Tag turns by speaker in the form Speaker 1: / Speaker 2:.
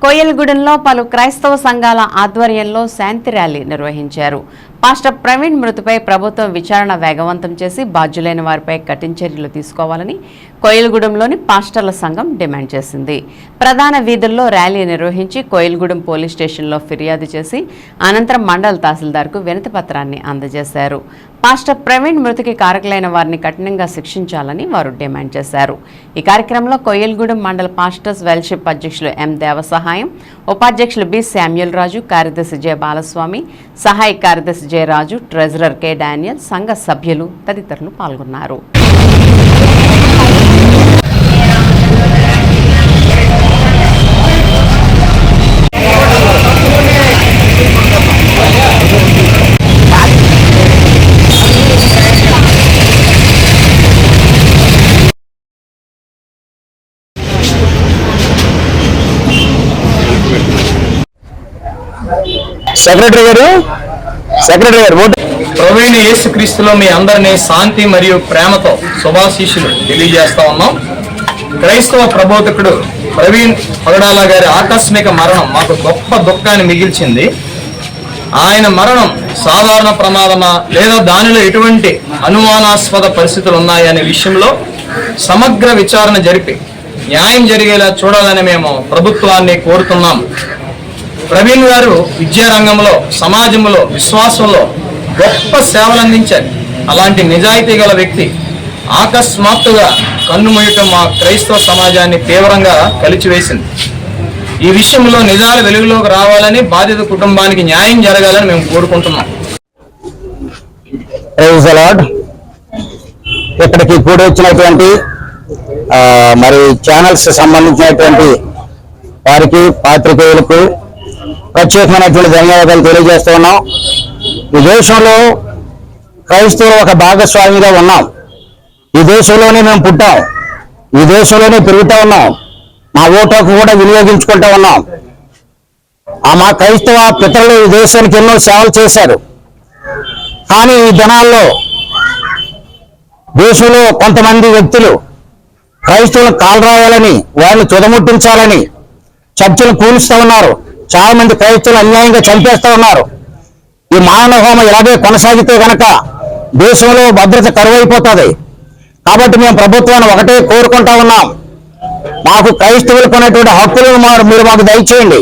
Speaker 1: కోయల్గూడెంలో పలు క్రైస్తవ సంఘాల ఆధ్వర్యంలో శాంతి ర్యాలీ నిర్వహించారు. పాస్టర్ ప్రవీణ్ మృతిపై ప్రభుత్వం విచారణ వేగవంతం చేసి బాధ్యులైన వారిపై కఠిన చర్యలు తీసుకోవాలని కోయల్గూడెంలోని పాస్టర్ల సంఘం డిమాండ్ చేసింది. ప్రధాన వీధుల్లో ర్యాలీ నిర్వహించి కోయల్గూడెం పోలీస్ స్టేషన్లో ఫిర్యాదు చేసి అనంతరం మండల తహసీల్దార్కు వినతి పత్రాన్ని అందజేశారు. పాస్టర్ ప్రవీణ్ మృతికి కారకులైన వారిని కఠినంగా శిక్షించాలని వారు డిమాండ్ చేశారు. ఈ కార్యక్రమంలో కోయల్గూడెం మండల పాస్టర్స్ వెల్షిప్ అధ్యక్షులు ఎం దేవసహాయం, ఉపాధ్యక్షులు బి శామ్యూల్ రాజు, కార్యదర్శి జె బాలస్వామి, సహాయ కార్యదర్శి జె రాజు, ట్రెజరర్ కె డానియల్, సంఘ సభ్యులు తదితరులు పాల్గొన్నారు.
Speaker 2: సెక్రటరీ గారు
Speaker 3: ప్రవీణ్ యేసుక్రీస్తులో మీ అందరినీ శాంతి మరియు ప్రేమతో శుభాశీస్సులు తెలియజేస్తా ఉన్నాం. క్రైస్తవ ప్రబోధకుడు ప్రవీణ్ పగడాల గారి ఆకస్మిక మరణం మాకు గొప్ప దుఃఖాన్ని మిగిల్చింది. ఆయన మరణం సాధారణ ప్రమాదమా లేదా దానిలో ఎటువంటి అనుమానాస్పద పరిస్థితులు ఉన్నాయనే విషయంలో సమగ్ర విచారణ జరిపి న్యాయం జరిగేలా చూడాలని మేము ప్రభుత్వాన్ని కోరుతున్నాం. ప్రవీణ్ గారు విద్యారంగంలో, సమాజంలో, విశ్వాసంలో గొప్ప సేవలు అందించారు. అలాంటి నిజాయితీ గల వ్యక్తి ఆకస్మాత్తుగా కన్నుమూయటం మా క్రైస్తవ సమాజాన్ని తీవ్రంగా కలిచివేసింది. ఈ విషయంలో నిజాలు వెలుగులోకి రావాలని, బాధిత కుటుంబానికి న్యాయం జరగాలని మేము కోరుకుంటున్నాం.
Speaker 2: ఇక్కడికి కూడి వచ్చినటువంటి మరి ఛానల్స్ సంబంధించినటువంటి వారికి, పాత్రికేయులకు ప్రత్యేకమైనటువంటి ధన్యవాదాలు తెలియజేస్తూ ఉన్నాం. ఈ దేశంలో క్రైస్తవులు ఒక భాగస్వామిగా ఉన్నాం. ఈ దేశంలోనే మేము పుట్టాం, ఈ దేశంలోనే పెరుగుతూ ఉన్నాం, మా ఓటు హక్కు కూడా వినియోగించుకుంటూ ఉన్నాం. మా క్రైస్తవ పితరులు ఈ దేశానికి ఎన్నో సేవలు చేశారు. కానీ ఈ దినాల్లో దేశంలో కొంతమంది వ్యక్తులు క్రైస్తవులను కాలరాయాలని, వారిని తుదముట్టించాలని చర్చలు కూలుస్తూ ఉన్నారు. చాలా మంది క్రైస్తవులు అన్యాయంగా చంపేస్తూ ఉన్నారు. ఈ మానవ హోమం ఇలాగే కొనసాగితే కనుక దేశంలో భద్రత కరువైపోతుంది. కాబట్టి మేము ప్రభుత్వాన్ని ఒకటే కోరుకుంటా ఉన్నాం, మాకు క్రైస్తవులకు ఉన్నటువంటి హక్కులను మీరు మాకు దయచేయండి.